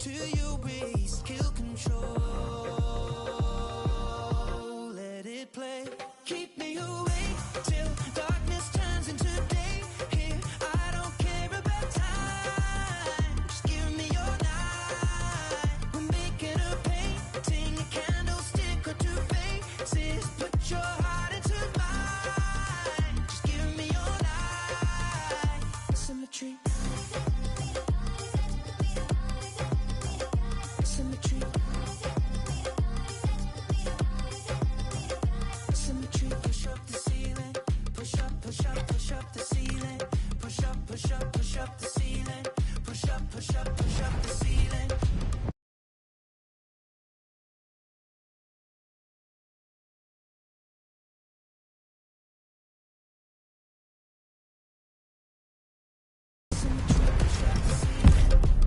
to your waist, kill control. Let it play. Keep me awake till darkness turns into day. Here, I don't care about time. Just give me your night. We're making a painting, a candlestick or two faces. Put your heart into mine. Just give me your light. Symmetry. Symmetry. Symmetry. Push up the ceiling. Push up, push up, push up the ceiling. Push up, push up, push up the ceiling. Push up, push up, push up the ceiling.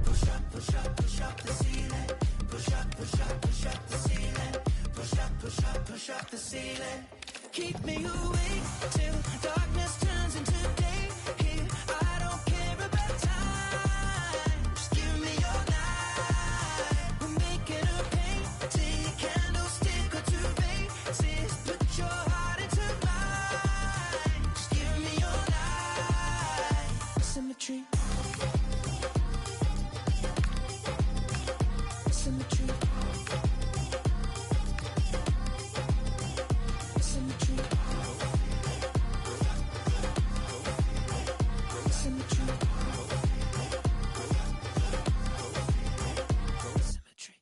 Push up, push up, push up the ceiling. Push up, push up, push up the ceiling. Push up, push up, push up the ceiling. Keep me awake till darkness turns into day. Here, I don't care about time. Just give me your night. We're making a painting, a candlestick or two faces. Put your heart into mine. Just give me your light. Symmetry. Symmetry. Symmetry. Symmetry. Symmetry.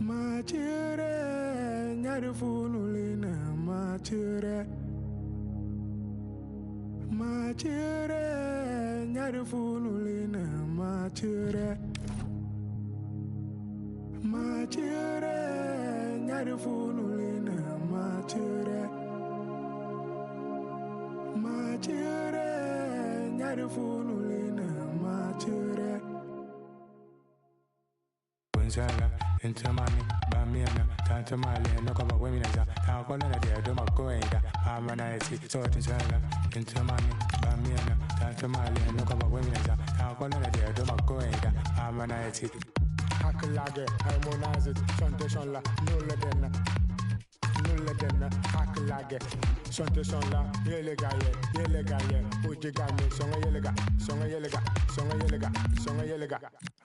Machere nyarfunulina machere. Machere nyarfunulina machere. Machere nyarfunulina machere. Machere nyarfunulina machere. Gonzala, Intamani, Bamiana, Tantamali, no cover women as a Tacola, the Domacoeda, Harmonize, Sortizala, Intamani, Bamiana, Tantamali, no cover women as a Tacola, the Domacoeda, Harmonize. Hakalage, harmonize it, Chantation la, nulla denna, Hakalage, Chantation la, Yelegaye, Ujigami, Songa Yelega.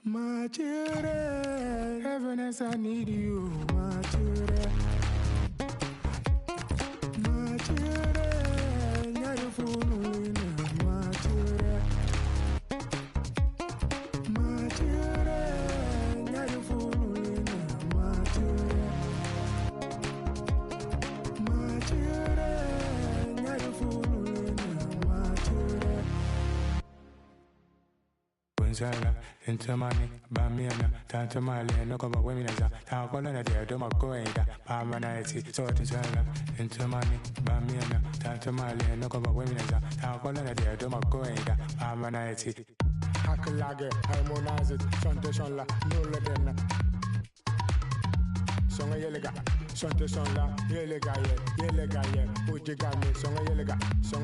Machere, heaviness, I need you, Machere. Machere, nyarfunulina, Machere. Machere, nyarfunulina, Machere. Machere, nyarfunulina, Machere. Gonzala, Intamani, Bamiana, Tantamali, no cover women as a Tacola, the Domacoeda, Harmonize, Sortizala, Intamani, Bamiana, Tantamali, no cover women as a Tacola, the Domacoeda, Harmonize. Hakalage, harmonize it, Chantation la, nulla denna. Songa Yelega, Chantation la, Yelegaye, Ujigami, Songa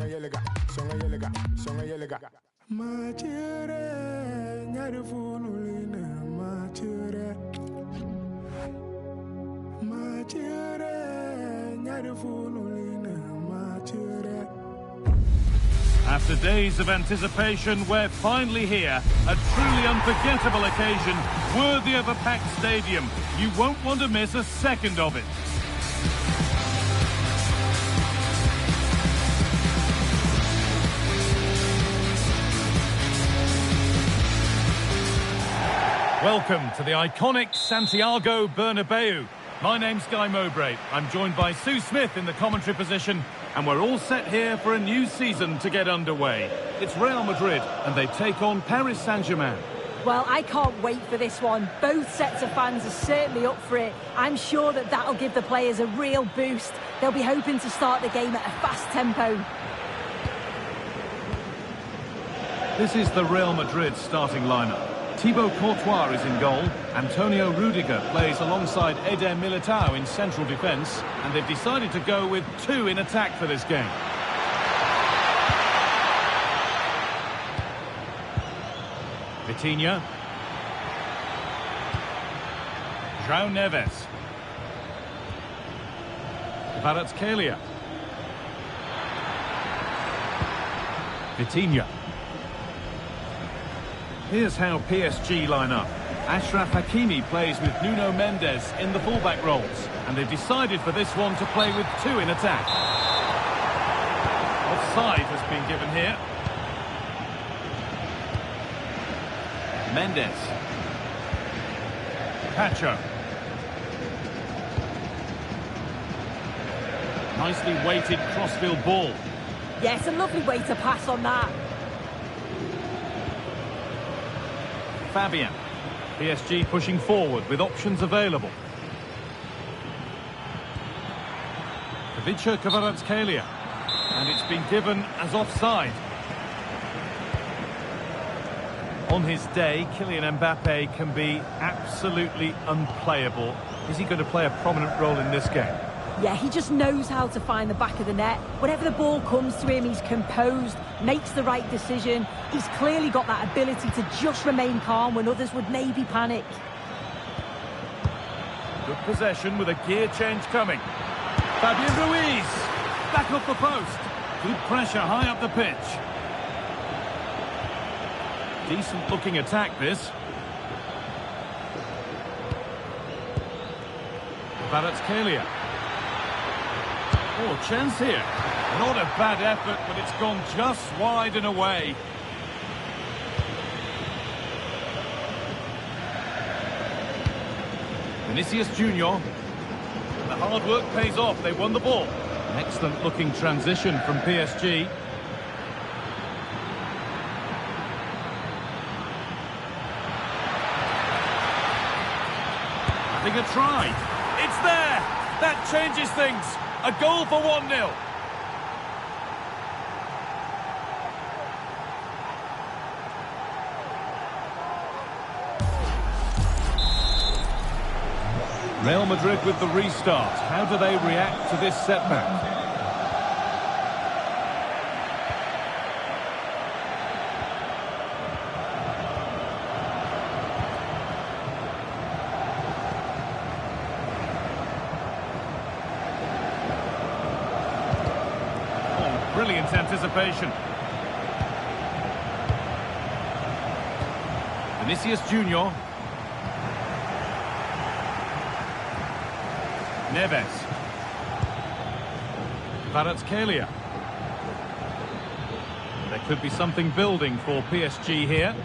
Yelega. Machere, nyarfunulina, Machere. Machere, nyarfunulina, Machere. After days of anticipation, we're finally here. A truly unforgettable occasion, worthy of a packed stadium. You won't want to miss a second of it. Welcome to the iconic Santiago Bernabeu. My name's Guy Mowbray. I'm joined by Sue Smith in the commentary position, and we're all set here for a new season to get underway. It's Real Madrid, and they take on Paris Saint-Germain. Well, I can't wait for this one. Both sets of fans are certainly up for it. I'm sure that'll give the players a real boost. They'll be hoping to start the game at a fast tempo. This is the Real Madrid starting lineup. Thibaut Courtois is in goal. Antonio Rudiger plays alongside Eder Militao in central defence. And they've decided to go with two in attack for this game. Vitinha. João Neves. vsLele. Vitinha. Here's how PSG line up. Achraf Hakimi plays with Nuno Mendes in the fullback roles, and they've decided for this one to play with two in attack. Offside has been given here. Mendes. Pacho. Nicely weighted crossfield ball. Yes, a lovely way to pass on that. Fabian. PSG pushing forward with options available. vsLele. And it's been given as offside. On his day, Kylian Mbappe can be absolutely unplayable. Is he going to play a prominent role in this game? Yeah, he just knows how to find the back of the net. Whenever the ball comes to him, he's composed, makes the right decision. He's clearly got that ability to just remain calm when others would maybe panic. Good possession with a gear change coming. Fabian Ruiz, back up the post. Good pressure high up the pitch. Decent looking attack this. vsLele. Oh, chance here. Not a bad effort, but it's gone just wide and away. Vinicius Junior. The hard work pays off. They won the ball. An excellent looking transition from PSG. Having a try. It's there. That changes things. A goal for 1-0. Real Madrid with the restart. How do they react to this setback? Brilliant anticipation. Vinicius Junior. Neves. vsLele. There could be something building for PSG here.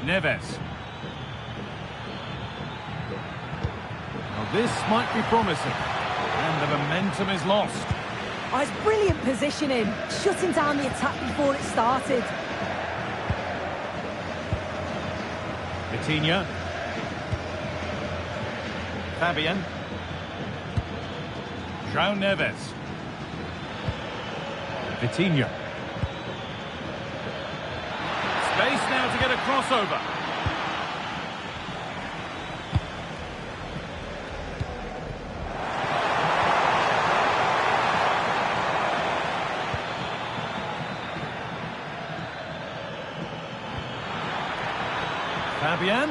Neves. Now this might be promising. And the momentum is lost. Oh, it's brilliant positioning, shutting down the attack before it started. Vitinha. Fabian. João Neves. Vitinha. Space now to get a crossover. Fabian.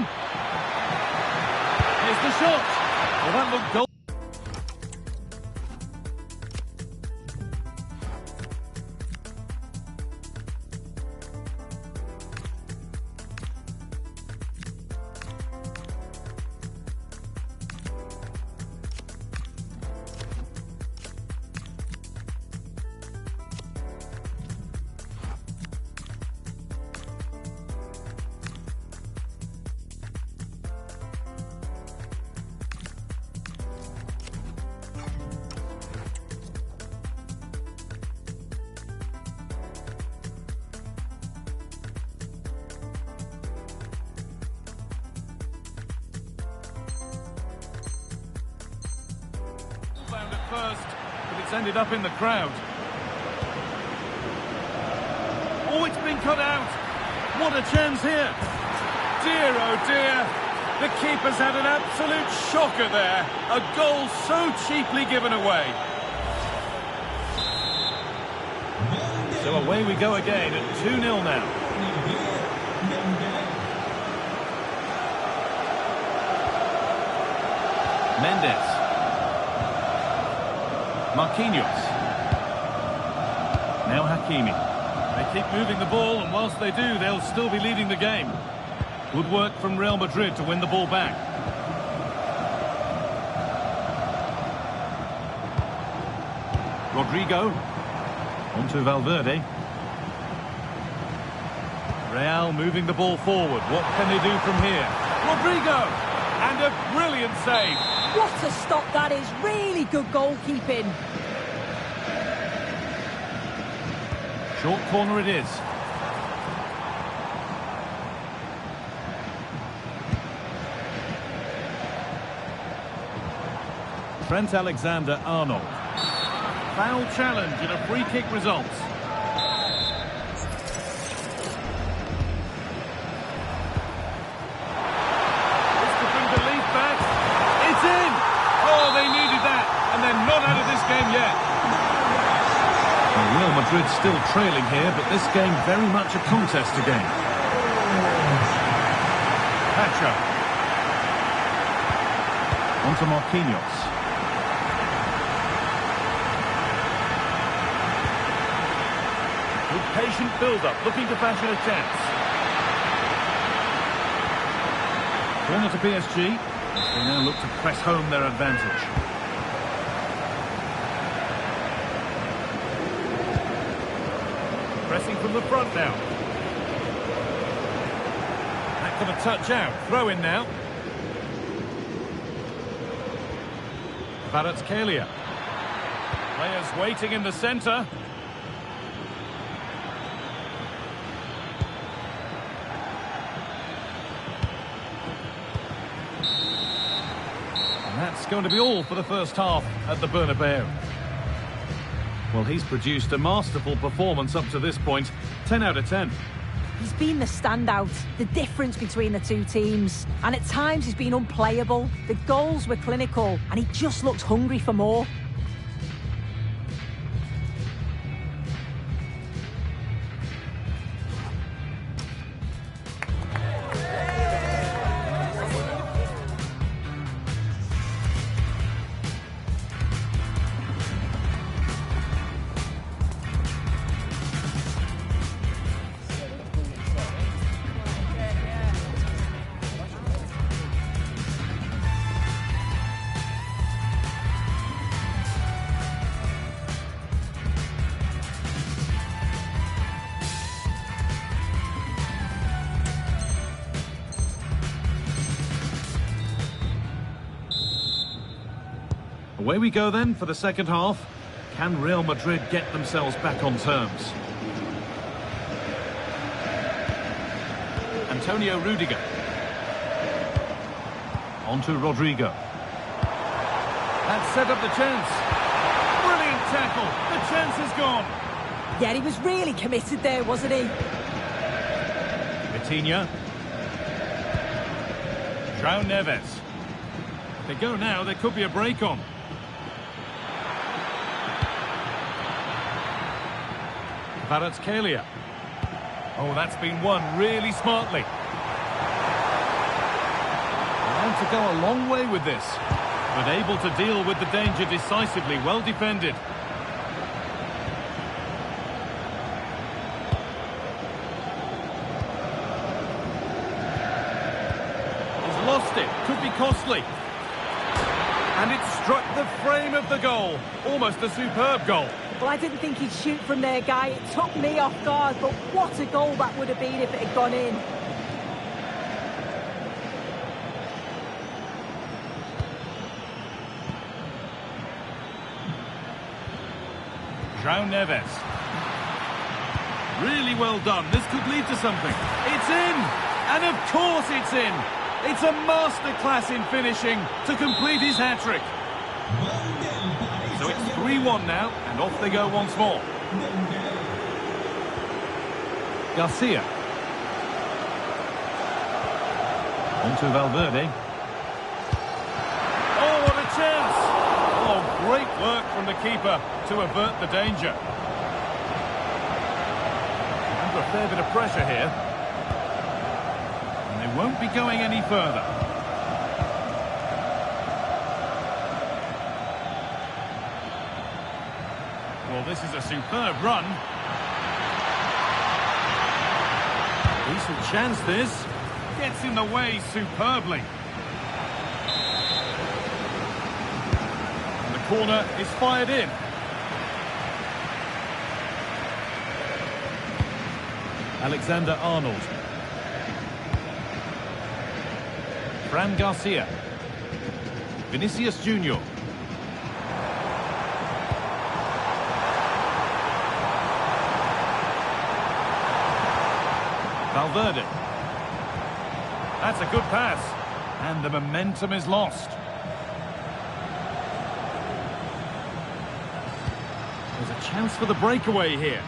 Here's the shot. Well, that looked goal. Found at first, but it's ended up in the crowd. Oh, it's been cut out. What a chance here. Dear, oh dear. The keeper's had an absolute shocker there. A goal so cheaply given away. So away we go again at 2-0 now. Mendes. Marquinhos. Now Hakimi. They keep moving the ball, and whilst they do, they'll still be leading the game. Good work from Real Madrid to win the ball back. Rodrigo. On to Valverde. Real moving the ball forward. What can they do from here? Rodrigo! And a brilliant save. What a stop that is. Really good goalkeeping. Short corner it is. Trent Alexander-Arnold. Foul challenge and a free kick results. This could bring belief back. It's in! Oh, they needed that, and they're not out of this game yet. Well, Real Madrid still trailing here, but this game very much a contest again. Pacho. On to Marquinhos. Good patient build-up, looking to fashion a chance. Corner to PSG. They now look to press home their advantage. Pressing from the front now. That could have touch out. Throw in now. vsLele. Players waiting in the centre. And that's going to be all for the first half at the Bernabeu. Well, he's produced a masterful performance up to this point. 10 out of 10. He's been the standout, the difference between the two teams. And at times he's been unplayable. The goals were clinical and he just looked hungry for more. Away we go then for the second half. Can Real Madrid get themselves back on terms? Antonio Rudiger. On to Rodrigo. That set up the chance. Brilliant tackle. The chance is gone. Yeah, he was really committed there, wasn't he? Vitinha. João Neves. If they go now, there could be a break on. vsLele. Oh, that's been won really smartly. And to go a long way with this, but able to deal with the danger decisively, well defended. He's lost it, could be costly. And it struck the frame of the goal. Almost a superb goal. Well, I didn't think he'd shoot from there, Guy. It took me off guard, but what a goal that would have been if it had gone in. João Neves. Really well done. This could lead to something. It's in! And of course it's in! It's a masterclass in finishing to complete his hat-trick. So it's 3-1 now, and off they go once more. Garcia. On to Valverde. Oh, what a chance! Oh, great work from the keeper to avert the danger. a fair bit of pressure here. And they won't be going any further. Well, this is a superb run. Decent chance, this. Gets in the way superbly. And the corner is fired in. Alexander-Arnold. Fran Garcia. Vinicius Junior. Valverde. That's a good pass. And the momentum is lost. There's a chance for the breakaway here.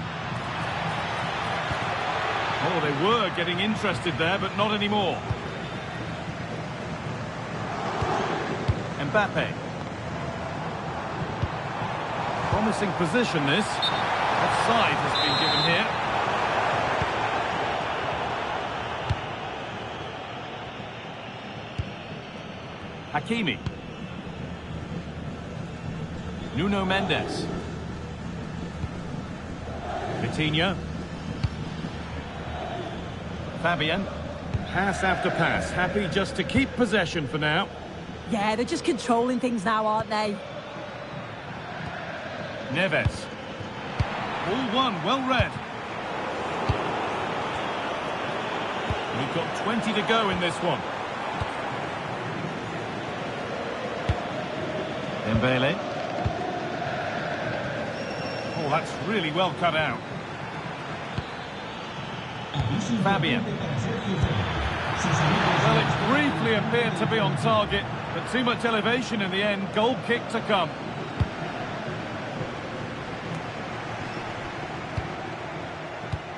Oh, they were getting interested there, but not anymore. Mbappe. Promising position, this. Offside has been given here. Hakimi. Nuno Mendes. Vitinha. Fabian. Pass after pass. Happy just to keep possession for now. Yeah, they're just controlling things now, aren't they? Neves. All one, well read. We've got 20 to go in this one. Dembele. Oh, that's really well cut out. Fabian. Well, it briefly appeared to be on target, but too much elevation in the end. Goal kick to come.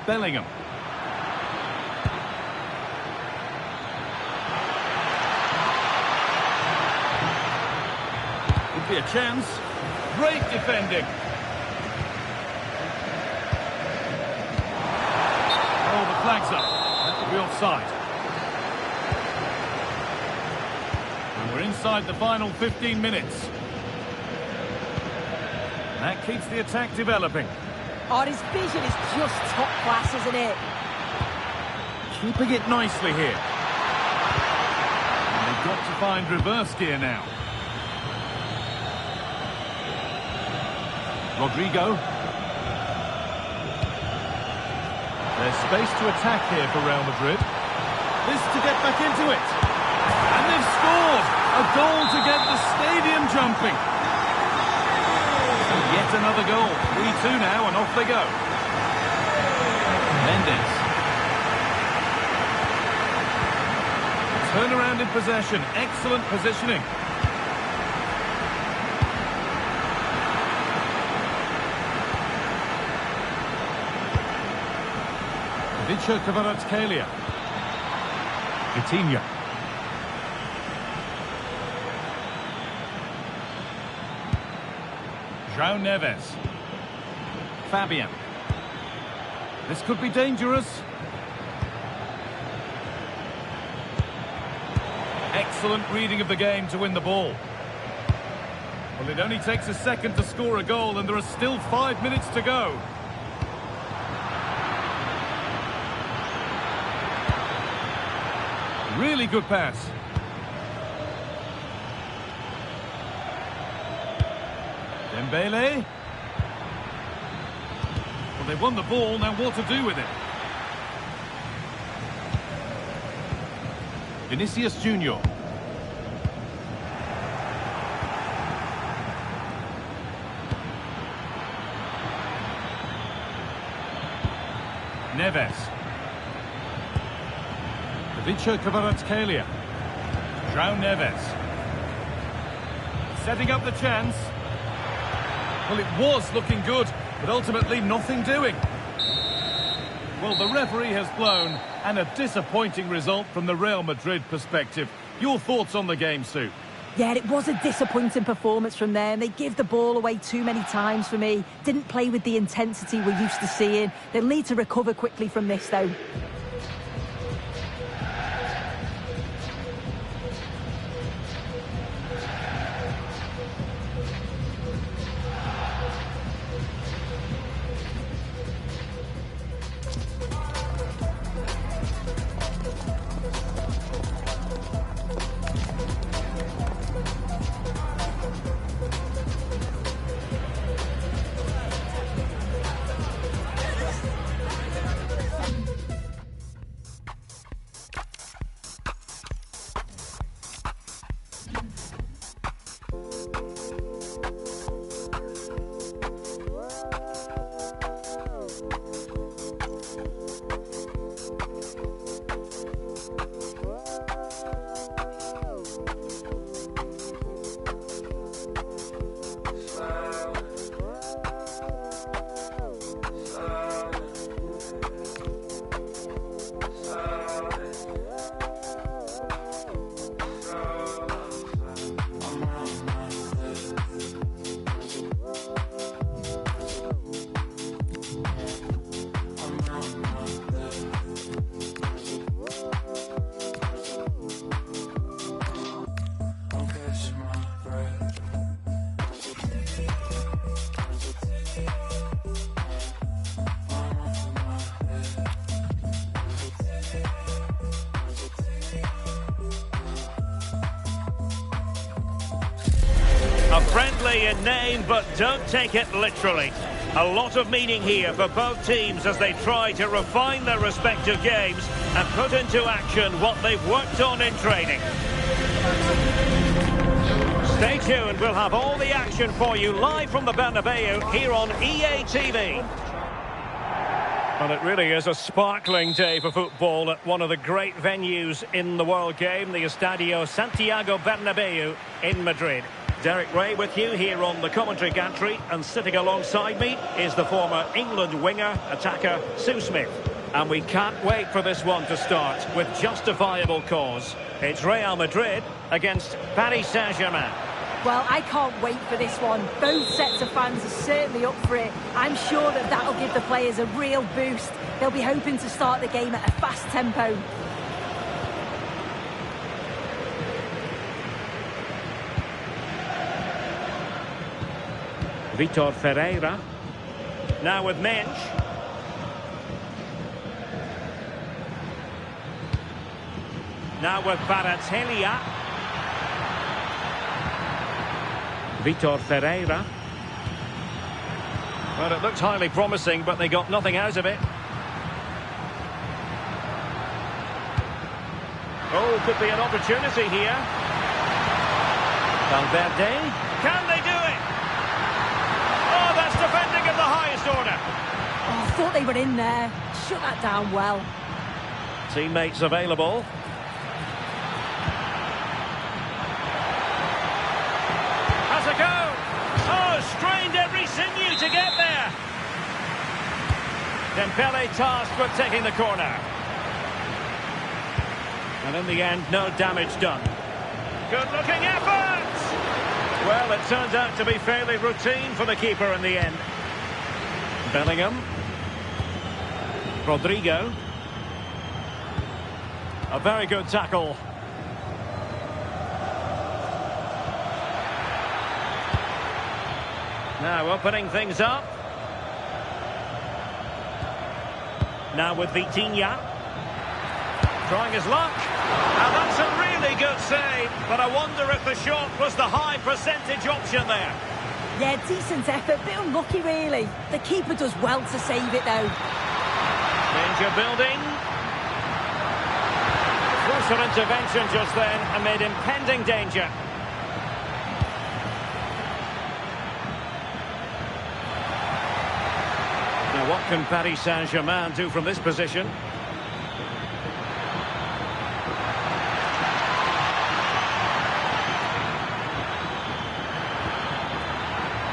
Bellingham. Could be a chance. Great defending. Oh, the flag's up. That will be offside. And we're inside the final 15 minutes. That keeps the attack developing. Oh, his vision is just top class, isn't it? Keeping it nicely here. And they've got to find reverse gear now. Rodrigo. There's space to attack here for Real Madrid. This to get back into it. And they've scored! A goal to get the stadium jumping. And yet another goal. 3-2 now, and off they go. Mendes. Turnaround in possession. Excellent positioning. Kvaratskhelia. Vitinha. João Neves. Fabian. This could be dangerous. Excellent reading of the game to win the ball. Well, it only takes a second to score a goal, and there are still 5 minutes to go. Really good pass. Dembele. Well, they've won the ball, now what to do with it? Vinicius Junior. Neves. Kvaratskhelia. João Neves. Setting up the chance. Well, it was looking good, but ultimately nothing doing. Well, the referee has blown, and a disappointing result from the Real Madrid perspective. Your thoughts on the game, Sue? Yeah, it was a disappointing performance from them. They give the ball away too many times for me. Didn't play with the intensity we're used to seeing. They'll need to recover quickly from this, though. A friendly in name, but don't take it literally. A lot of meaning here for both teams as they try to refine their respective games and put into action what they've worked on in training. Stay tuned, we'll have all the action for you live from the Bernabeu here on EA TV. Well, it really is a sparkling day for football at one of the great venues in the world game, the Estadio Santiago Bernabeu in Madrid. Derek Ray with you here on the commentary gantry, and sitting alongside me is the former England winger, attacker Sue Smith. And we can't wait for this one to start with justifiable cause. It's Real Madrid against Paris Saint-Germain. Well, I can't wait for this one. Both sets of fans are certainly up for it. I'm sure that that'll give the players a real boost. They'll be hoping to start the game at a fast tempo. Vitor Ferreira. Now with Mensch. Now with Kvaratskhelia. Vitor Ferreira. Well, it looked highly promising, but they got nothing out of it. Oh, could be an opportunity here. Valverde. Can they do it? Oh, that's defending of the highest order. Oh, I thought they were in there. Shut that down well. Teammates available. Has a go. Oh, strained every sinew to get there. Dembele tasked with taking the corner. And in the end, no damage done. Good-looking effort! Well, it turns out to be fairly routine for the keeper in the end. Bellingham. Rodrigo. A very good tackle. Now opening things up. Now with Vitinha. Trying his luck. And that's a really good save. But I wonder if the shot was the high percentage option there. Yeah, decent effort. Bit unlucky, really. The keeper does well to save it, though. Danger building. Closer intervention just then amid impending danger. Now what can Paris Saint-Germain do from this position?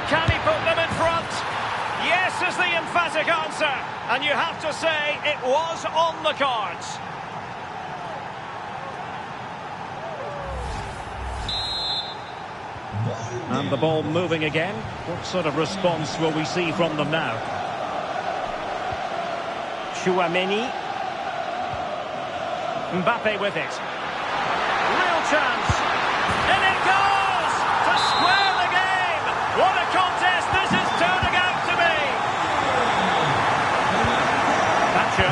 Can he put them in front? Yes is the emphatic answer. And you have to say it was on the cards. And the ball moving again. What sort of response will we see from them now? Chouameni. Mbappe with it. Real chance. In it goes! To square the game! What a contest this is turning out to be! Pacho.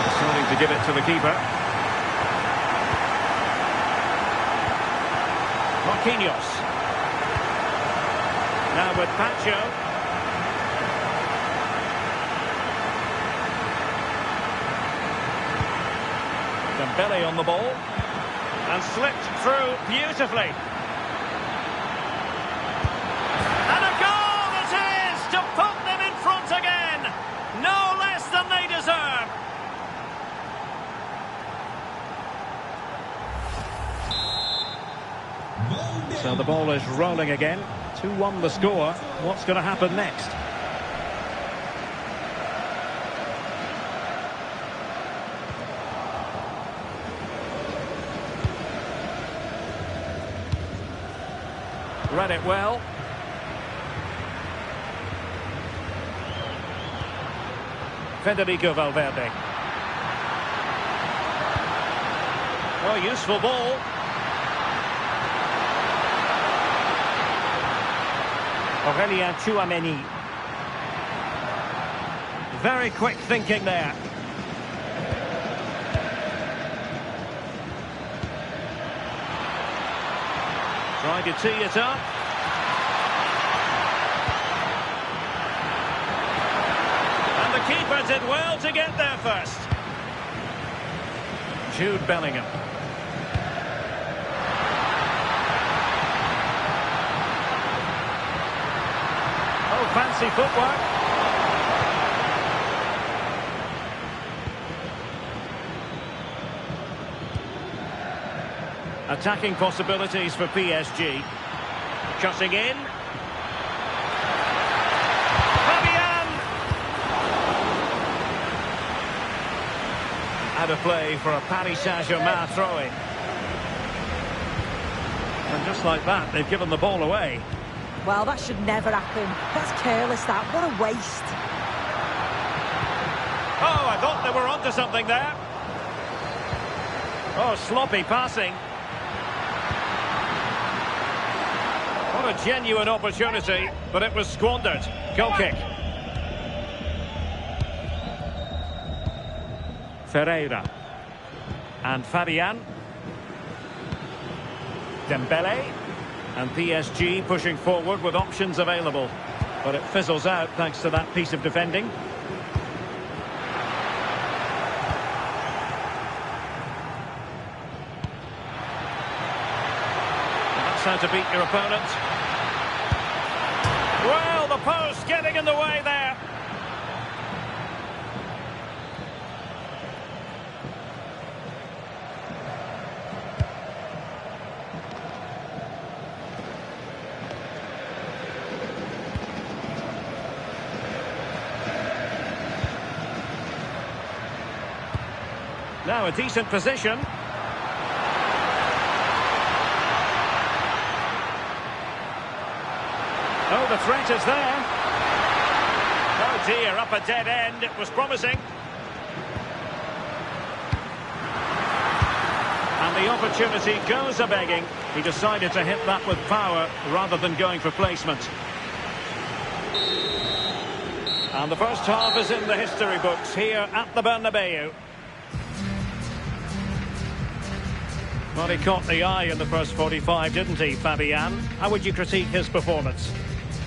Deciding to give it to the keeper. Marquinhos. Now with Pacho. Dembele on the ball. And slipped through beautifully. And a goal it is to put them in front again. No less than they deserve. So the ball is rolling again. 2-1 the score. What's going to happen next? Read it well. Federico Valverde. Oh, useful ball. Aurelien Chouameni. Very quick thinking there. Trying to tee it up. And the keeper did well to get there first. Jude Bellingham. Oh, fancy footwork. Attacking possibilities for PSG. Cutting in. Fabian! Out of play for a Paris Saint-Germain throw-in. And just like that, they've given the ball away. Well, that should never happen. That's careless, that. What a waste. Oh, I thought they were onto something there. Oh, sloppy passing. What a genuine opportunity, but it was squandered. Goal kick. Ferreira. And Fabian. Dembele. And PSG pushing forward with options available. But it fizzles out thanks to that piece of defending. And that's how to beat your opponent. Well, the post getting in the way there. Now a decent position. Oh, the threat is there. Oh dear, up a dead end. It was promising. And the opportunity goes a-begging. He decided to hit that with power rather than going for placement. And the first half is in the history books here at the Bernabeu. Well, he caught the eye in the first 45, didn't he, Fabian? How would you critique his performance?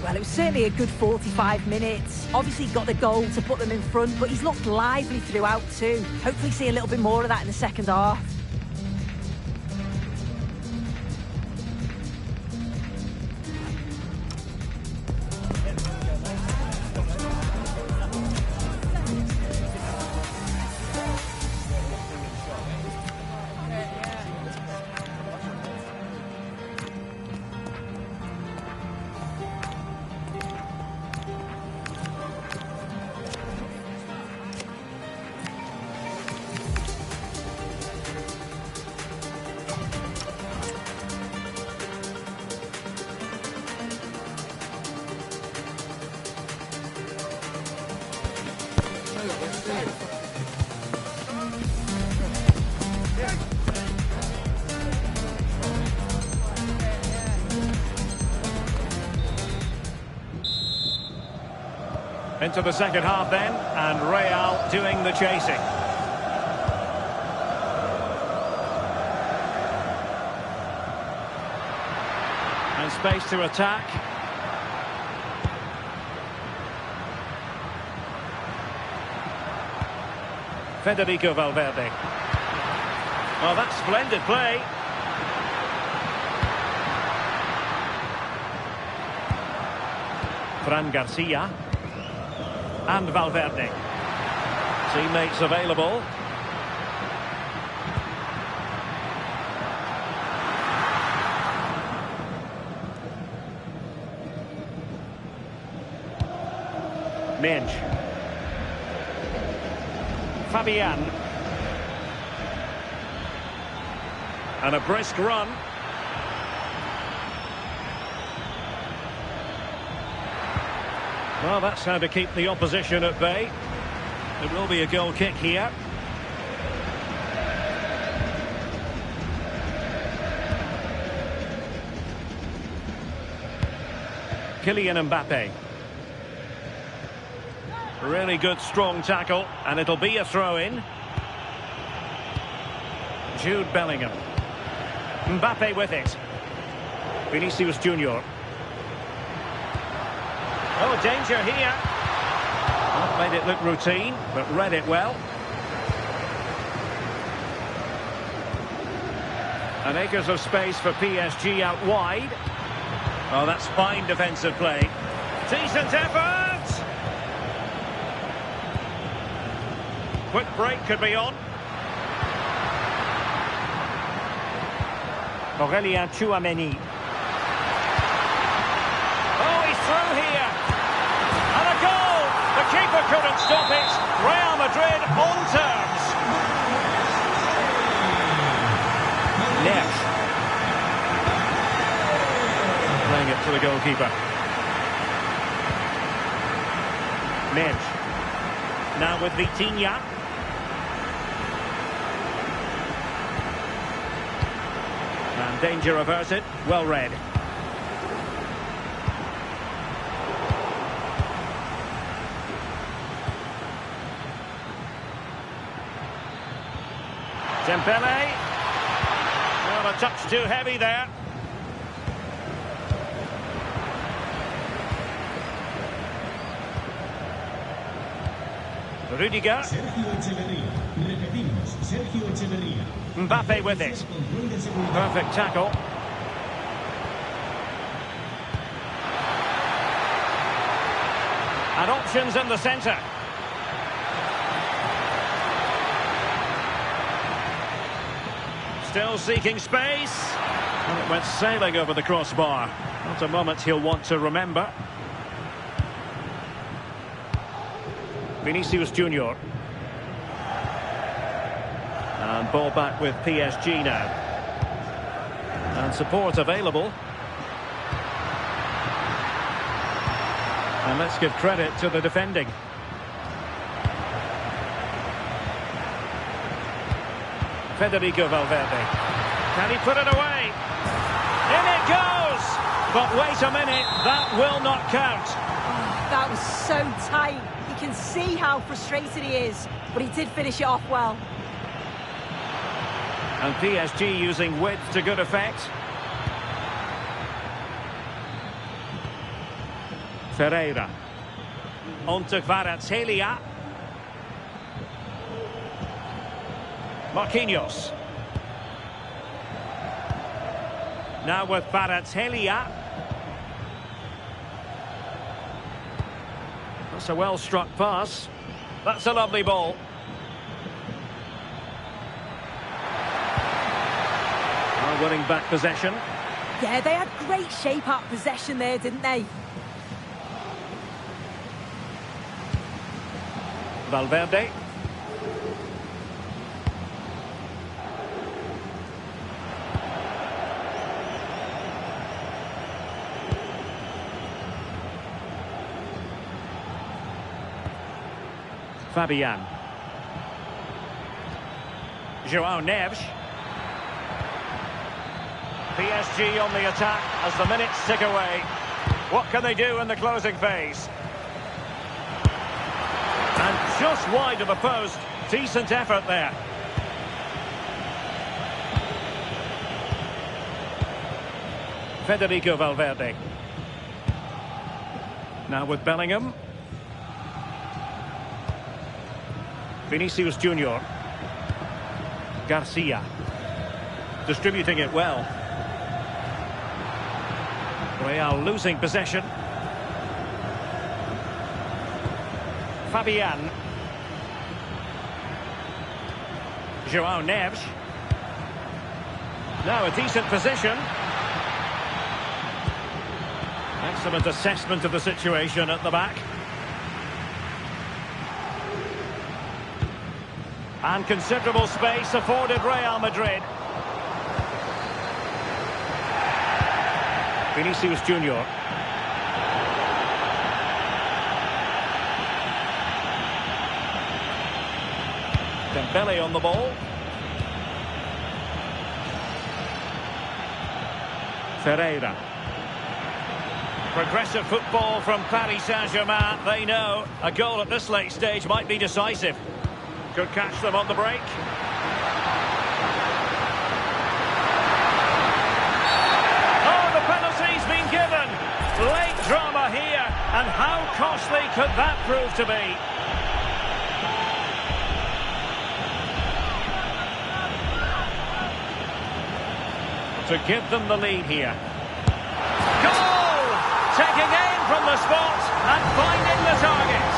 Well, it was certainly a good 45 minutes. Obviously got the goal to put them in front, but he's looked lively throughout too. Hopefully see a little bit more of that in the second half. Into the second half then, and Real doing the chasing. And space to attack. Federico Valverde. Oh, that's splendid play. Fran Garcia. And Valverde. Teammates available. Minge. Fabian. And a brisk run. Well, that's how to keep the opposition at bay. It will be a goal kick here. Kylian Mbappe. Really good, strong tackle, and it'll be a throw-in. Jude Bellingham. Mbappe with it. Vinicius Junior. Oh, danger here. Well, made it look routine, but read it well. And acres of space for PSG out wide. Oh, that's fine defensive play. Decent effort! Quick break could be on. Aurélien Tchouameni. Oh, he's through here. And a goal! The keeper couldn't stop it. Real Madrid on terms. Nesh. Playing it to the goalkeeper. Minge. Now with Vitinha. And danger averted. Well read. Dembele. Well, a touch too heavy there. Rudiger. Mbappe with it. Perfect tackle. And options in the centre. Still seeking space. And it went sailing over the crossbar. Not a moment he'll want to remember. Vinicius Junior. And ball back with PSG now. And support available. And let's give credit to the defending. Federico Valverde. Can he put it away? In it goes! But wait a minute, that will not count. Oh, that was so tight. You can see how frustrated he is, but he did finish it off well. And PSG using width to good effect. Ferreira. On to Kvaratskhelia. Marquinhos. Now with Kvaratskhelia. That's a well-struck pass. That's a lovely ball. Well, winning back possession. Yeah, they had great shape up possession there, didn't they? Valverde. Fabian. João Neves. PSG on the attack as the minutes tick away. What can they do in the closing phase? And just wide of the post. Decent effort there. Federico Valverde. Now with Bellingham. Vinicius Junior. Garcia. Distributing it well. Real losing possession. Fabian. João Neves. Now a decent position. Excellent assessment of the situation at the back. And considerable space afforded Real Madrid. Vinicius Junior. Dembele on the ball. Ferreira. Progressive football from Paris Saint-Germain. They know a goal at this late stage might be decisive. Could catch them on the break. Oh, the penalty's been given. Late drama here. And how costly could that prove to be? To give them the lead here. Goal! Taking aim from the spot and finding the target.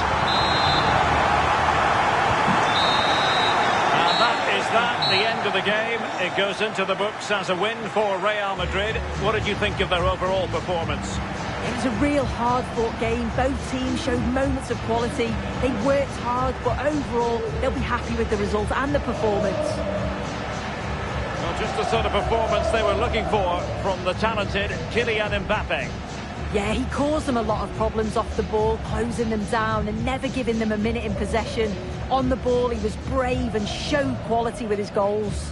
And that is that, the end of the game. It goes into the books as a win for Real Madrid. What did you think of their overall performance? It was a real hard-fought game. Both teams showed moments of quality. They worked hard, but overall, they'll be happy with the result and the performance. Just the sort of performance they were looking for from the talented Kylian Mbappe. Yeah, he caused them a lot of problems off the ball, closing them down and never giving them a minute in possession. On the ball, he was brave and showed quality with his goals.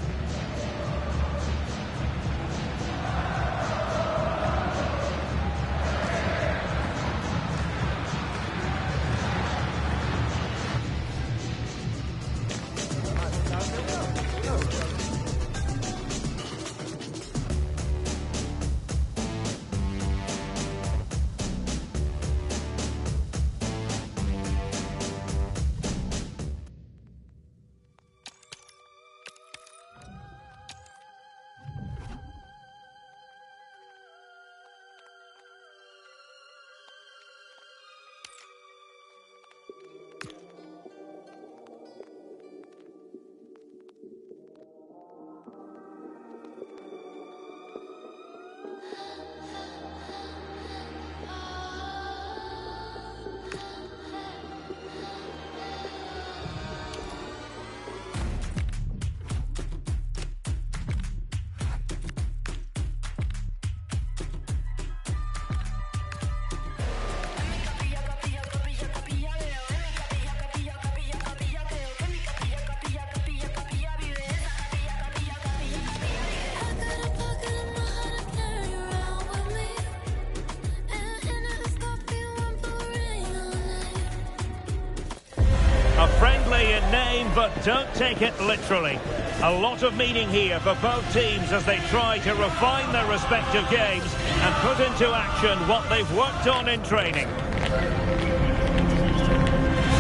A friendly in name, but don't take it literally. A lot of meaning here for both teams as they try to refine their respective games and put into action what they've worked on in training.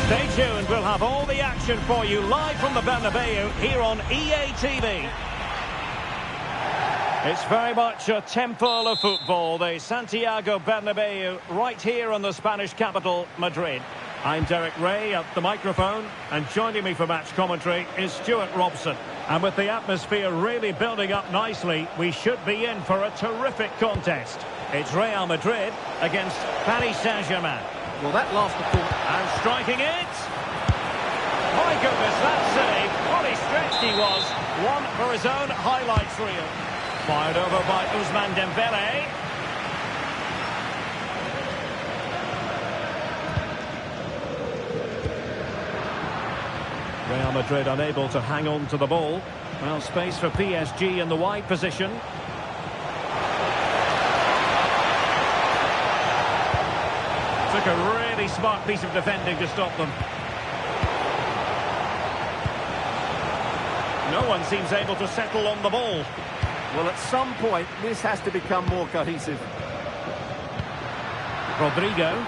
Stay tuned, we'll have all the action for you live from the Bernabeu here on EA TV. It's very much a temple of football, the Santiago Bernabeu, right here in the Spanish capital, Madrid. I'm Derek Ray at the microphone, and joining me for match commentary is Stuart Robson. And with the atmosphere really building up nicely, we should be in for a terrific contest. It's Real Madrid against Paris Saint-Germain. Well, that last performance... And striking it! My goodness, that save! Fully stretched he was. One for his own highlights reel. Fired over by Ousmane Dembele. Real Madrid unable to hang on to the ball. Well, space for PSG in the wide position. Took a really smart piece of defending to stop them. No one seems able to settle on the ball. Well, at some point, this has to become more cohesive. Rodrigo.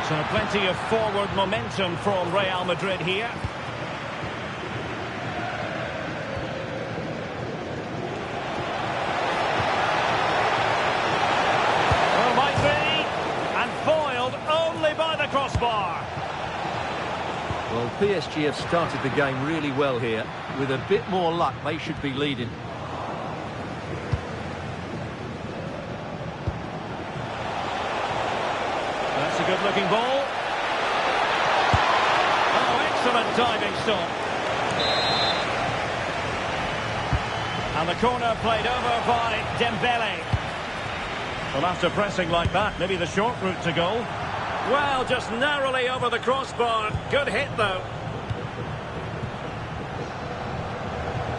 So plenty of forward momentum from Real Madrid here. Well, might be. And foiled only by the crossbar. Well, PSG have started the game really well here. With a bit more luck, they should be leading. That's a good-looking ball. Oh, excellent diving stop. And the corner played over by Dembele. Well, after pressing like that, maybe the short route to goal. Well, just narrowly over the crossbar. Good hit, though.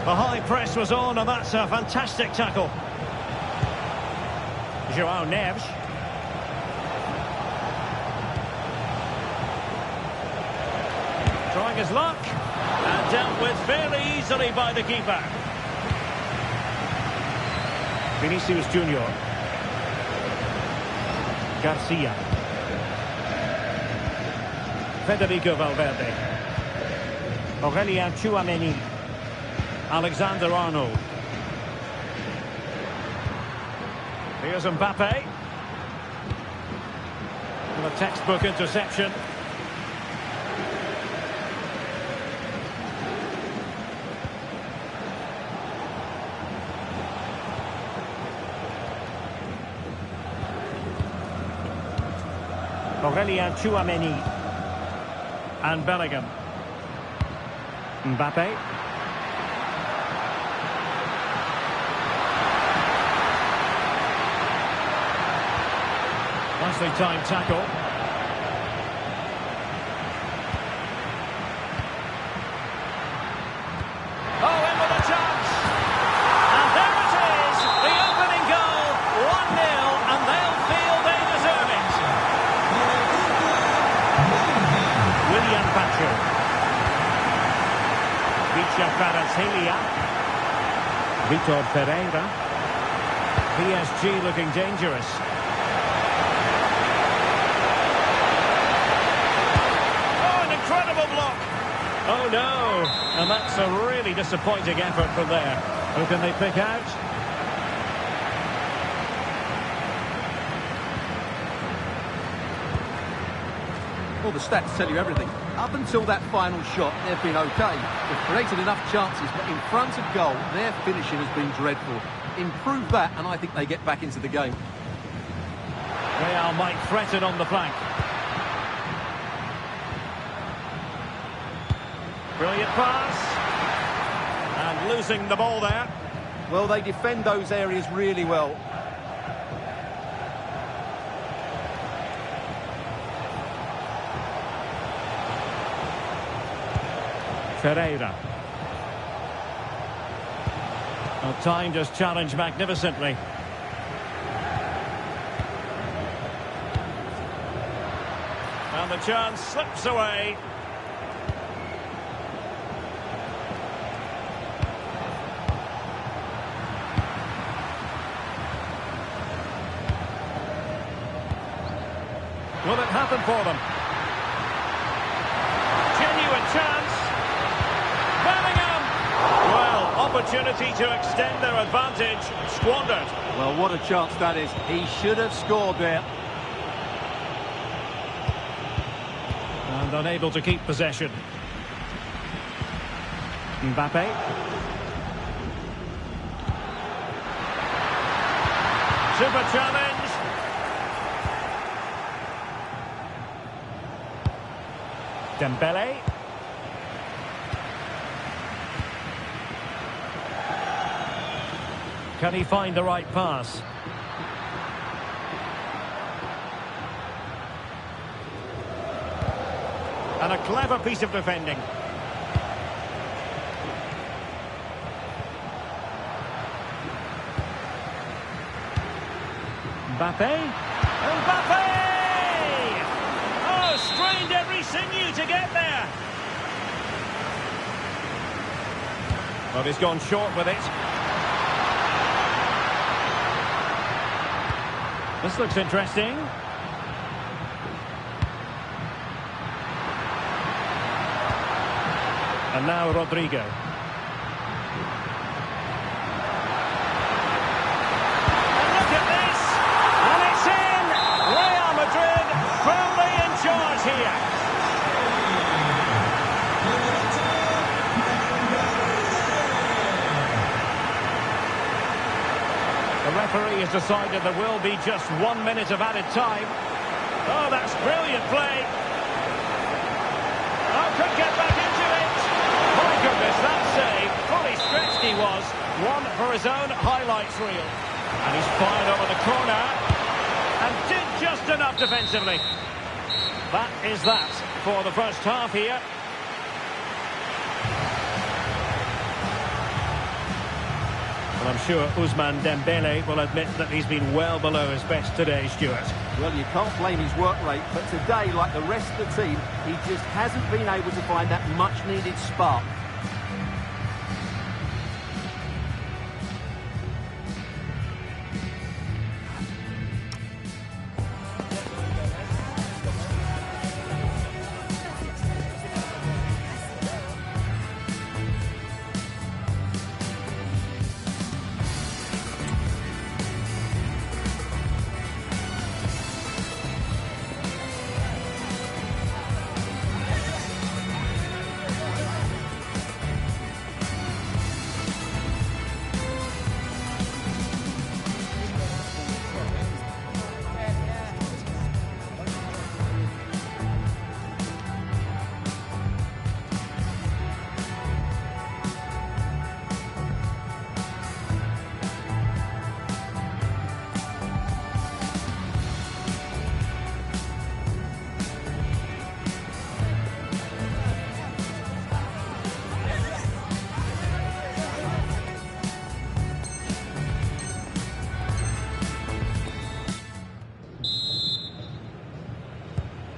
The high press was on, and that's a fantastic tackle. João Neves. Trying his luck. And dealt with fairly easily by the keeper. Vinicius Junior. Garcia. Federico Valverde. Aurélien Tchouaméni. Alexander Arnold. Here's Mbappe. And a textbook interception. Aurélien Tchouaméni. And Bellingham. Mbappe. Nicely timed tackle. Oh, in with a chance. And there it is. The opening goal. 1-0, and they'll feel they deserve it. William Pacho. Vicha Kvaratskhelia. Vitor Pereira. PSG looking dangerous. Oh no, and that's a really disappointing effort from there. Who can they pick out? Well, the stats tell you everything. Up until that final shot, they've been okay. They've created enough chances, but in front of goal, their finishing has been dreadful. Improve that, and I think they get back into the game. Real might threaten on the flank. Brilliant pass. And losing the ball there. Well, they defend those areas really well. Ferreira. Well, time just challenged magnificently. And the chance slips away. Will it happen for them? Genuine chance. Bellingham! Well, opportunity to extend their advantage. Squandered. Well, what a chance that is. He should have scored there. And unable to keep possession. Mbappe. Super challenge. Dembele. Can he find the right pass? And a clever piece of defending. Mbappe. Mbappe! Oh, strained every sinew to get there. Well, he's gone short with it. This looks interesting. And now Rodrigo. And look at this! And it's in! Real Madrid firmly in charge here. The referee has decided there will be just 1 minute of added time. Oh, that's brilliant play. Oh, could get back into it. My goodness, that save. Fully stretched he was. One for his own highlights reel. And he's fired over the corner. And did just enough defensively. That is that for the first half here. Well, I'm sure Ousmane Dembele will admit that he's been well below his best today, Stuart. Well, you can't blame his work rate, but today, like the rest of the team, he just hasn't been able to find that much-needed spark.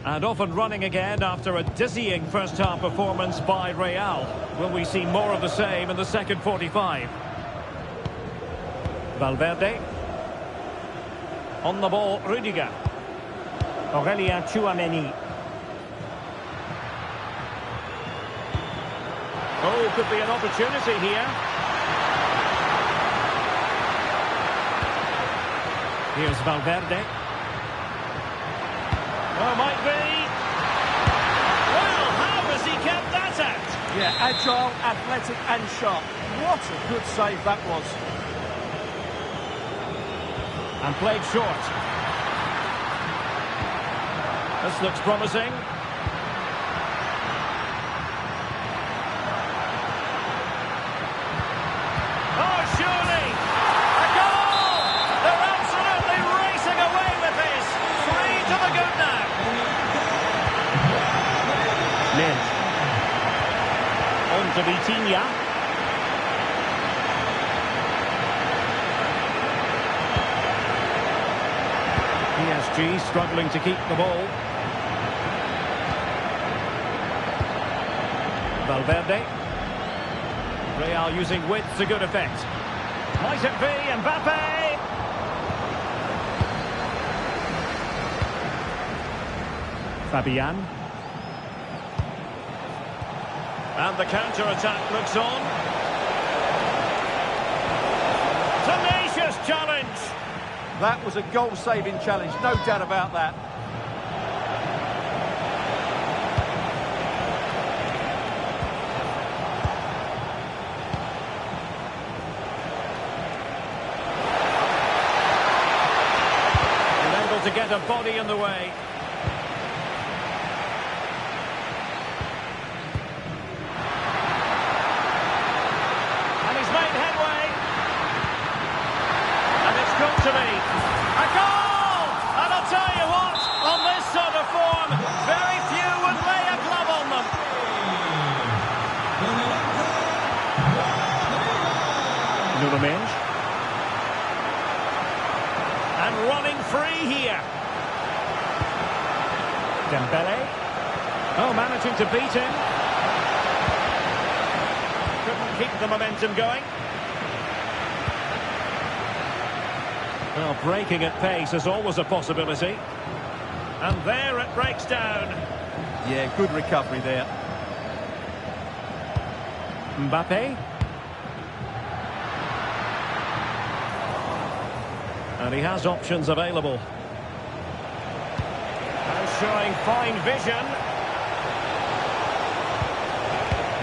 And off and running again after a dizzying first-half performance by Real. Will we see more of the same in the second 45? Valverde. On the ball, Rudiger. Aurelien Tchouameni. Oh, could be an opportunity here. Here's Valverde. Oh, might be. Well, how has he kept that out? Yeah, agile, athletic and sharp. What a good save that was. And played short. This looks promising. Oh, surely! A goal! They're absolutely racing away with this. 3 to the good now. Lynch. On to Vitinha. PSG struggling to keep the ball. Valverde. Real using width to good effect. Might it be Mbappe? Fabian. And the counter-attack looks on. Tenacious challenge. That was a goal-saving challenge, no doubt about that. Unable to get a body in the way. And he's made headway. And it's got to be a goal! And I'll tell you what, on this sort of form, very few would lay a glove on them. Nuno Mendes. And running free Dembele. Oh, managing to beat him. Couldn't keep the momentum going. Well, breaking at pace is always a possibility. And there it breaks down. Yeah, good recovery there. Mbappe. And he has options available. And showing fine vision.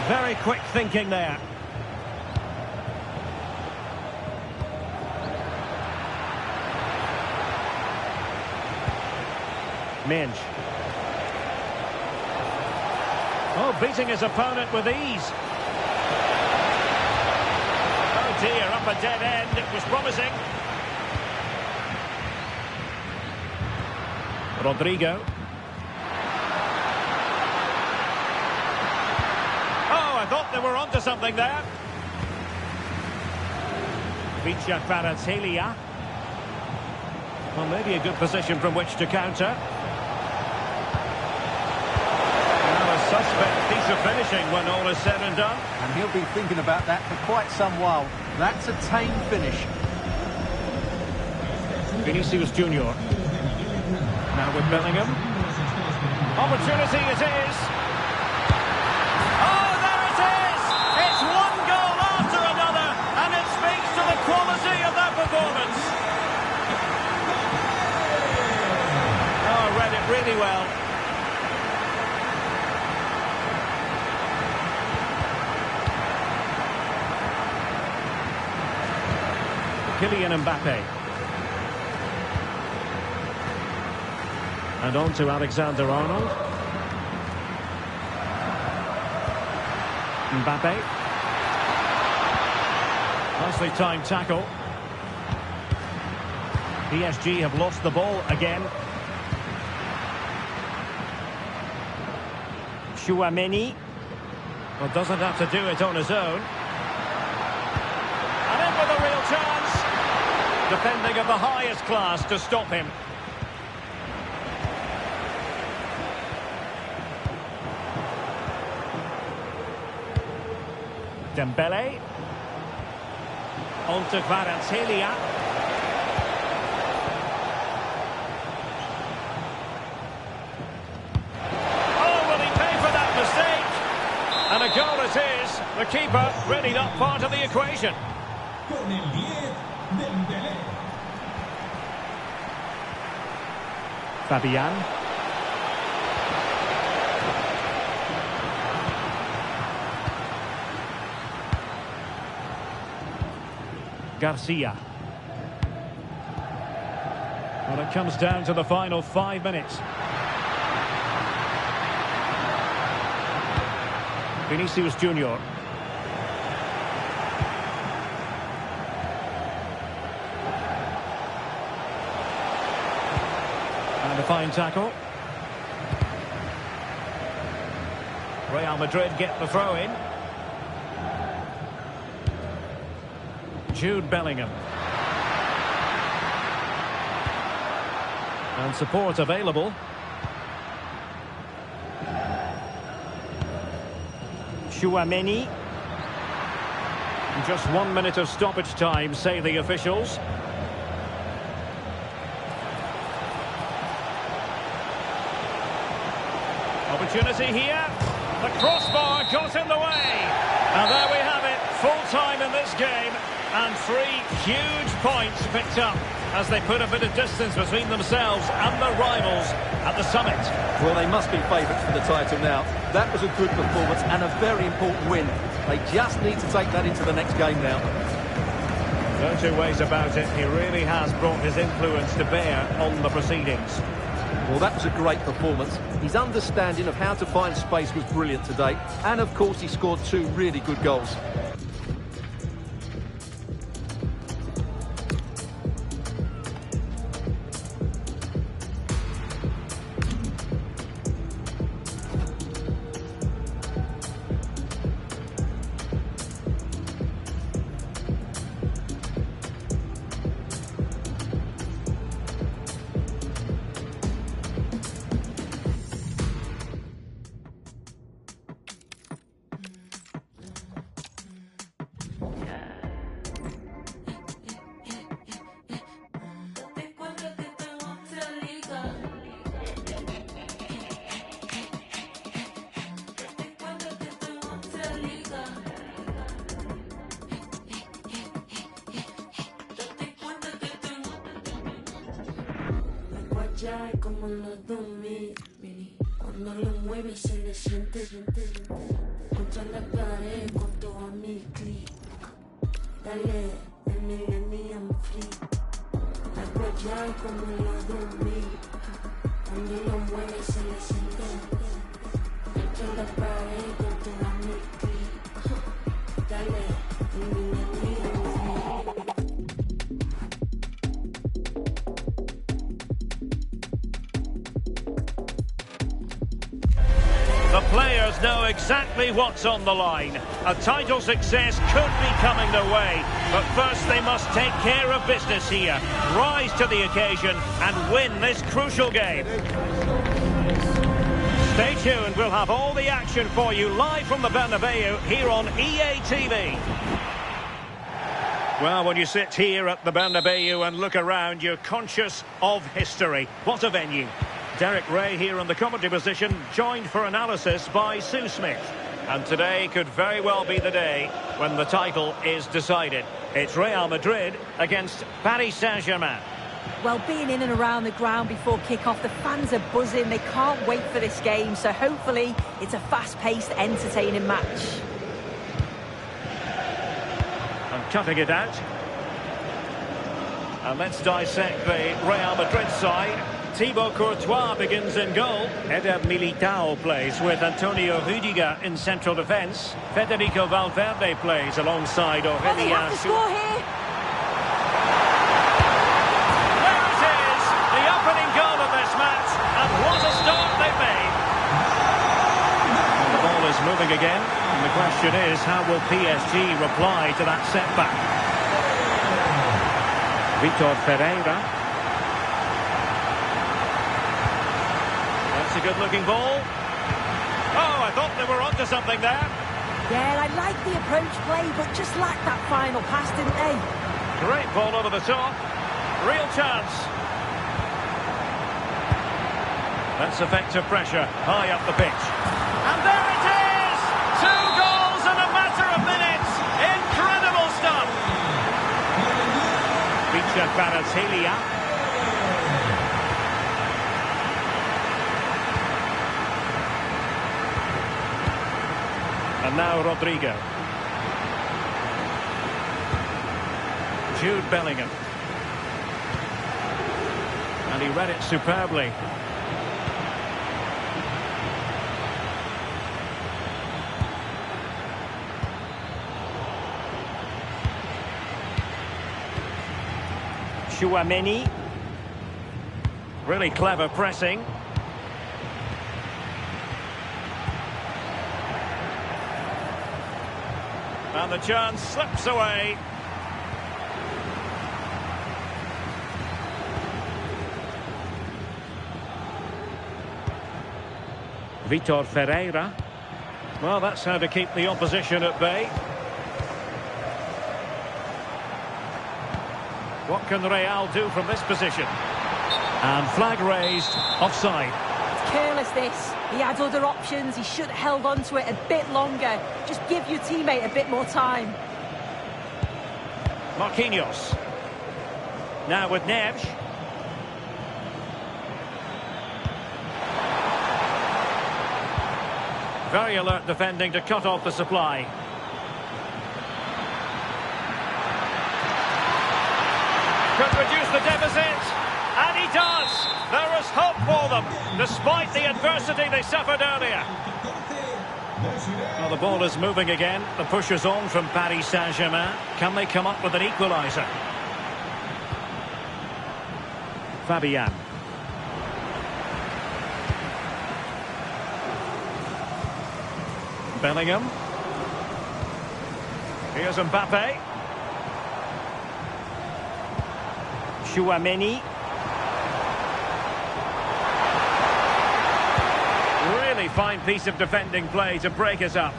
Very quick thinking there. Minge. Oh, beating his opponent with ease. Oh dear, up a dead end. It was promising. Rodrigo. Oh, I thought they were onto something there. vsLele. Well, maybe a good position from which to counter. Now a suspect piece of finishing when all is said and done. And he'll be thinking about that for quite some while. That's a tame finish. Vinicius Junior. Now with Bellingham. Opportunity it is. Oh, there it is! It's one goal after another, and it speaks to the quality of that performance. Oh, read it really well. Kylian Mbappe. And on to Alexander-Arnold. Mbappe. Nicely timed tackle. PSG have lost the ball again. Chouameni. Well, doesn't have to do it on his own. And in with a real chance. Defending of the highest class to stop him. Dembele. On to vsLele. Oh, will he pay for that mistake? And a goal it is. The keeper really not part of the equation. Fabian. Garcia. Well, it comes down to the final 5 minutes. Vinicius Junior. And a fine tackle. Real Madrid get the throw in. Jude Bellingham. And support available. Chouameni. Just 1 minute of stoppage time, say the officials. Opportunity here. The crossbar got in the way. And there we have it. Full time in this game. And 3 huge points picked up as they put a bit of distance between themselves and the rivals at the summit. Well, they must be favourites for the title now. That was a good performance and a very important win. They just need to take that into the next game now. No two ways about it. He really has brought his influence to bear on the proceedings. Well, that was a great performance. His understanding of how to find space was brilliant today. And, of course, he scored 2 really good goals. ya como en los 2000. Cuando lo mueve se le siente contra la pared con todo mi clic. Dale, el Millennium Free. Algo ya como en los 2000. Cuando lo mueve se le siente contra la pared con todo mi clic. Dale, el Millennium Free. The players know exactly what's on the line. A title success could be coming their way, but first they must take care of business here, rise to the occasion and win this crucial game. Stay tuned, we'll have all the action for you live from the Bernabeu here on EA TV. Well, when you sit here at the Bernabeu and look around, you're conscious of history. What a venue. Derek Ray here in the commentary position, joined for analysis by Sue Smith. And today could very well be the day when the title is decided. It's Real Madrid against Paris Saint-Germain. Well, being in and around the ground before kick-off, the fans are buzzing. They can't wait for this game, so hopefully it's a fast-paced, entertaining match. And cutting it out. And let's dissect the Real Madrid side. Thibaut Courtois begins in goal. Eder Militao plays with Antonio Rüdiger in central defence. Federico Valverde plays alongside Aurelien. They have to score here. There it is, the opening goal of this match, and what a start they've made. And the ball is moving again, and the question is, how will PSG reply to that setback? Vitor Ferreira. It's a good-looking ball. Oh, I thought they were onto something there. Yeah, I like the approach play, but just lacked that final pass, didn't they? Great ball over the top. Real chance. That's effective pressure. High up the pitch. And there it is! 2 goals in a matter of minutes. Incredible stuff. Feature Kvaratskhelia. And now Rodrigo. Jude Bellingham. And he read it superbly. Tchouaméni. Really clever pressing. And the chance slips away. Vitor Ferreira. Well, that's how to keep the opposition at bay. What can Real do from this position? And flag raised, offside. It's careless, this. He had other options. He should have held on to it a bit longer. Just give your teammate a bit more time. Marquinhos. Now with Neves. Very alert defending to cut off the supply. Could reduce the deficit. And he does. There is hope for them, despite the adversity they suffered earlier. Well, the ball is moving again. The push is on from Paris Saint-Germain. Can they come up with an equaliser? Fabian. Bellingham. Here's Mbappe. Tchouaméni. Really fine piece of defending play to break us up.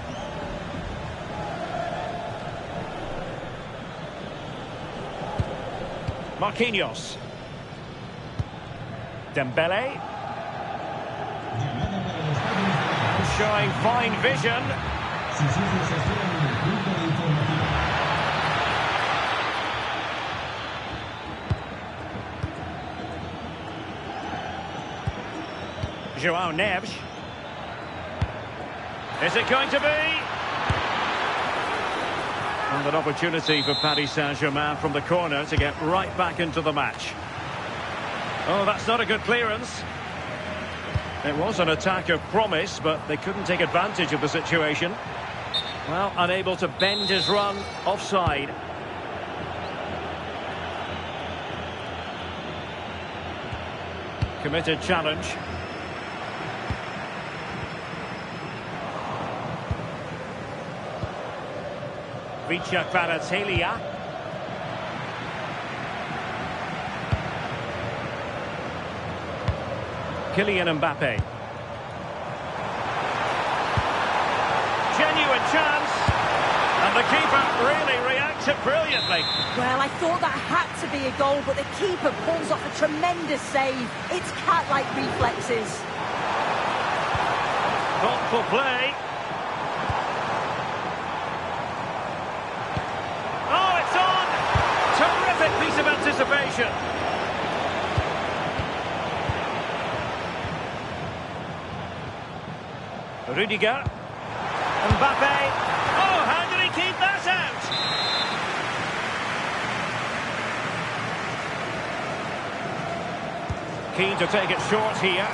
Marquinhos. Dembele. Showing fine vision. João Neves. Is it going to be? And an opportunity for Paris Saint-Germain from the corner to get right back into the match. Oh, that's not a good clearance. It was an attack of promise, but they couldn't take advantage of the situation. Well, unable to bend his run, offside. Committed challenge. vsLele. Kylian Mbappe. Genuine chance. And the keeper really reacted brilliantly. Well, I thought that had to be a goal, but the keeper pulls off a tremendous save. It's cat-like reflexes. Thoughtful play. Oh, it's on! Terrific piece of anticipation. Rudiger. Mbappe. Oh, how did he keep that out? Keen to take it short here.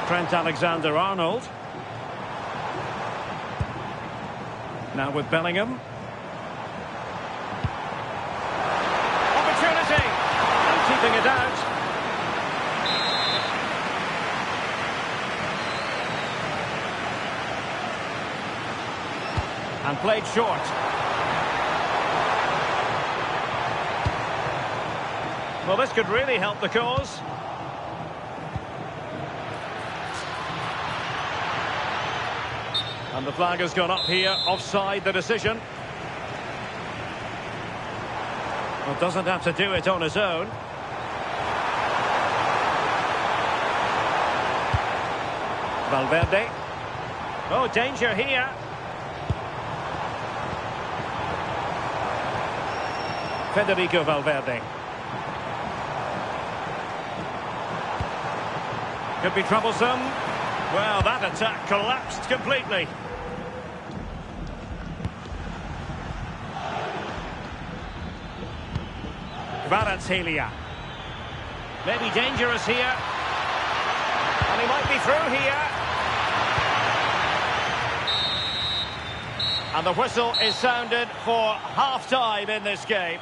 Trent Alexander-Arnold. Now with Bellingham. Opportunity! And keeping it out. And played short. Well, this could really help the cause. And the flag has gone up here, offside the decision. Well, doesn't have to do it on his own. Valverde. Oh, danger here. Federico Valverde. Could be troublesome. Well, that attack collapsed completely. vsLele. Maybe dangerous here. And he might be through here. And the whistle is sounded for half-time in this game.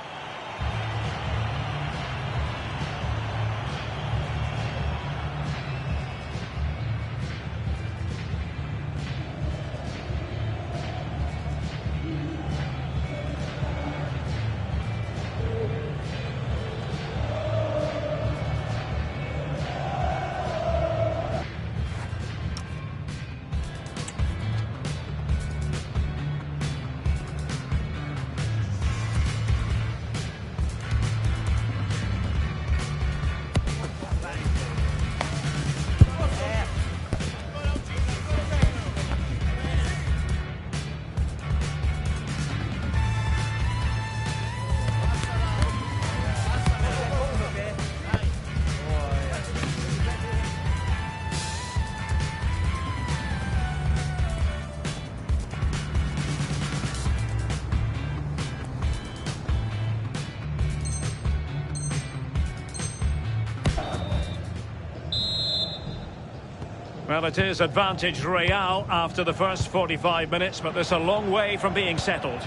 Well, it is advantage Real after the first 45 minutes, but there's a long way from being settled.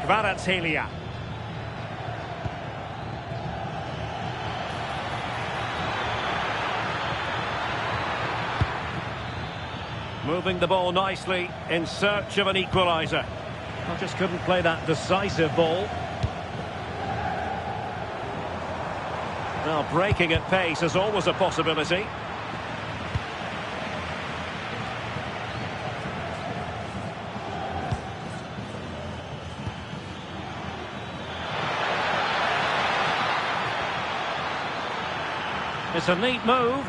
vsLele. Moving the ball nicely in search of an equaliser. I just couldn't play that decisive ball. Well, breaking at pace is always a possibility. It's a neat move.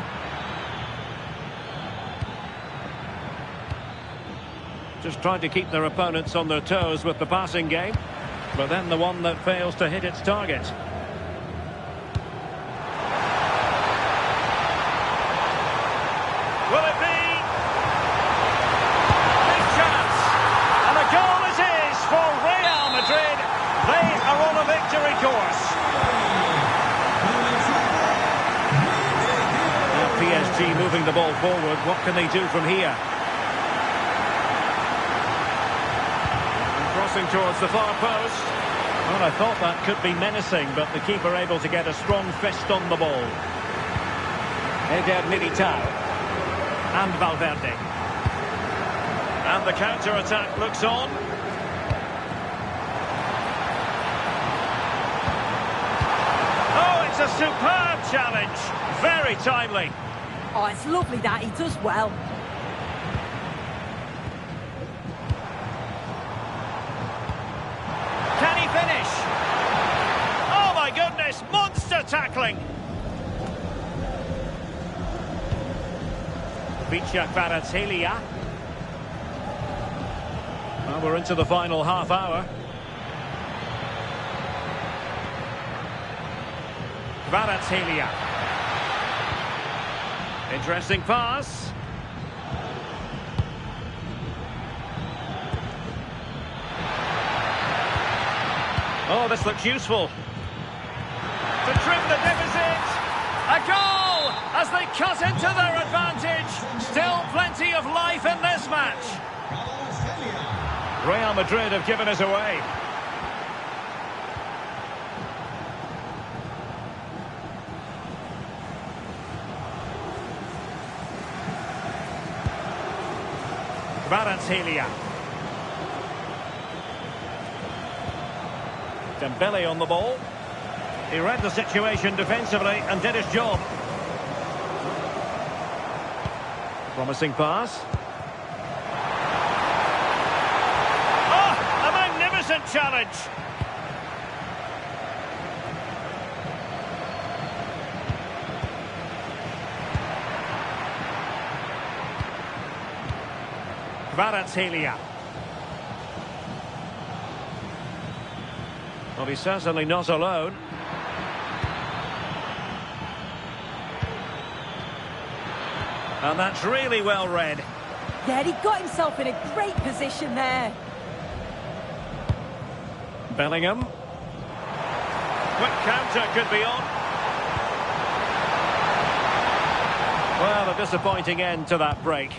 Just trying to keep their opponents on their toes with the passing game. But then the one that fails to hit its target. Will it be? Big chance. And a goal it is for Real Madrid. They are on a victory course. Now PSG moving the ball forward. What can they do from here? Crossing towards the far post. Well, I thought that could be menacing, but the keeper able to get a strong fist on the ball. Eder Militao. And Valverde. And the counter-attack looks on. Oh, it's a superb challenge. Very timely. Oh, it's lovely that. He does well. Can he finish? Oh, my goodness. Monster tackling. vsLele. Well, we're into the final half hour. vsLele. Interesting pass. Oh, this looks useful. To trim the deficit. A goal as they cut into their advantage. Still plenty of life in this match. Real Madrid have given us away. vsLele. Dembele on the ball. He read the situation defensively and did his job. Promising pass. Oh, a magnificent challenge. vsLele. Well, he's certainly not alone. And that's really well read. Yeah, he got himself in a great position there. Bellingham. Quick counter could be on. Well, a disappointing end to that break.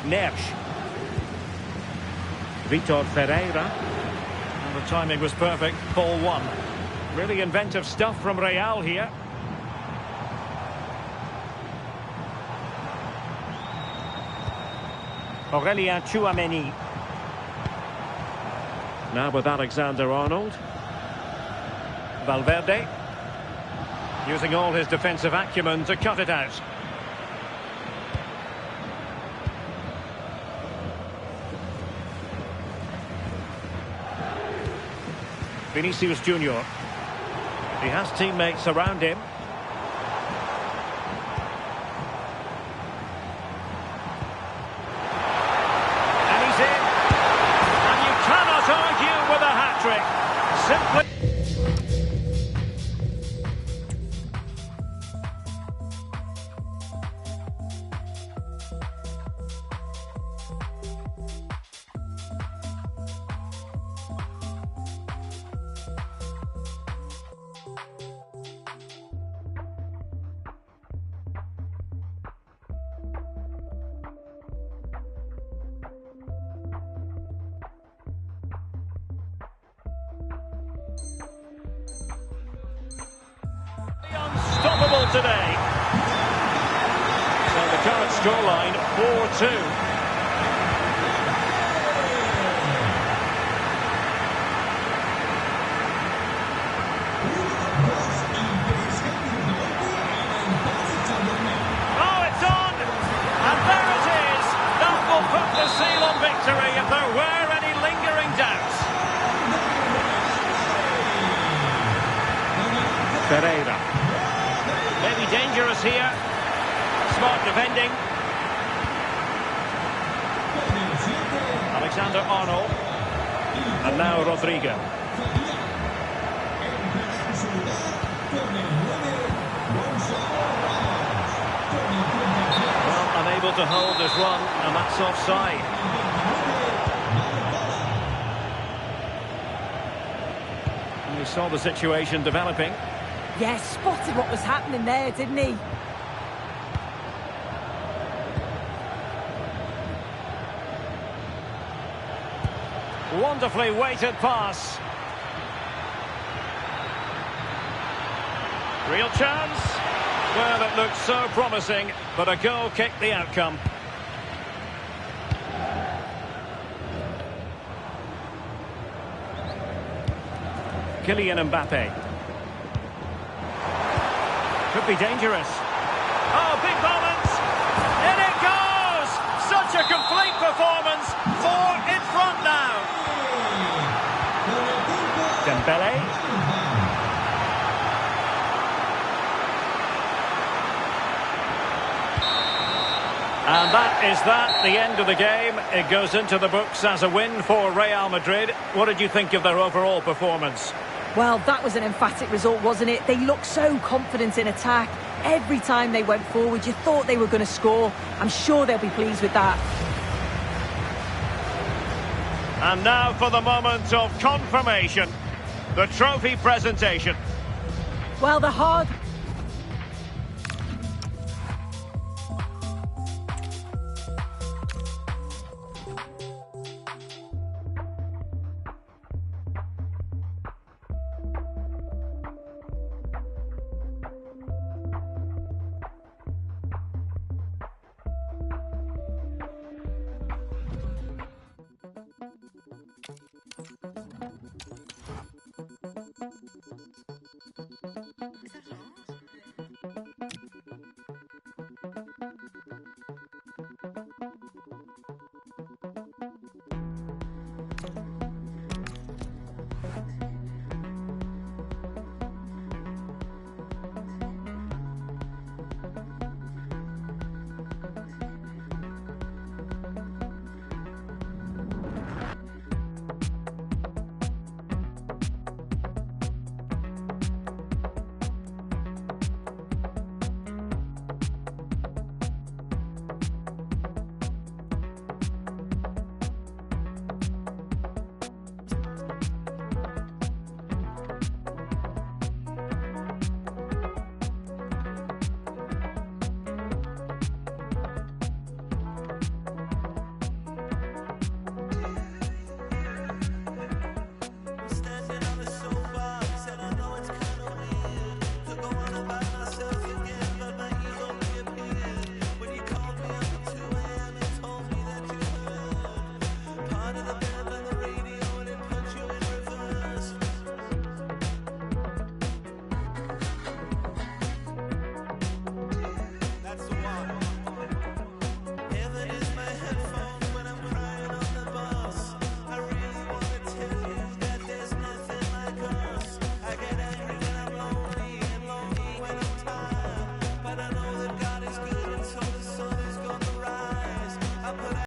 Nersch. Vitor Ferreira. And the timing was perfect. Ball one. Really inventive stuff from Real here. Aurelien Tchouameni. Now with Alexander-Arnold. Valverde. Using all his defensive acumen to cut it out. Vinicius Junior. He has teammates around him. And he's in. And you cannot argue with a hat-trick. Simply... unstoppable today. So the current scoreline 4-2. Oh, it's on! And there it is! That will put the seal on victory if there were any lingering doubts. Ferreira. Maybe dangerous here. Smart defending. Alexander-Arnold. And now Rodrigo. Well, unable to hold his run, and that's offside. And he saw the situation developing. Yes, spotted what was happening there, didn't he? Wonderfully weighted pass. Real chance. Well, it looked so promising, but a goal kicked the outcome. Kylian Mbappe. Could be dangerous. Oh, big moment! In it goes! Such a complete performance. 4 in front now. Dembele. And that is the end of the game. It goes into the books as a win for Real Madrid. What did you think of their overall performance? Well, that was an emphatic result, wasn't it? They looked so confident in attack. Every time they went forward, you thought they were going to score. I'm sure they'll be pleased with that. And now for the moment of confirmation. The trophy presentation. Well, the hard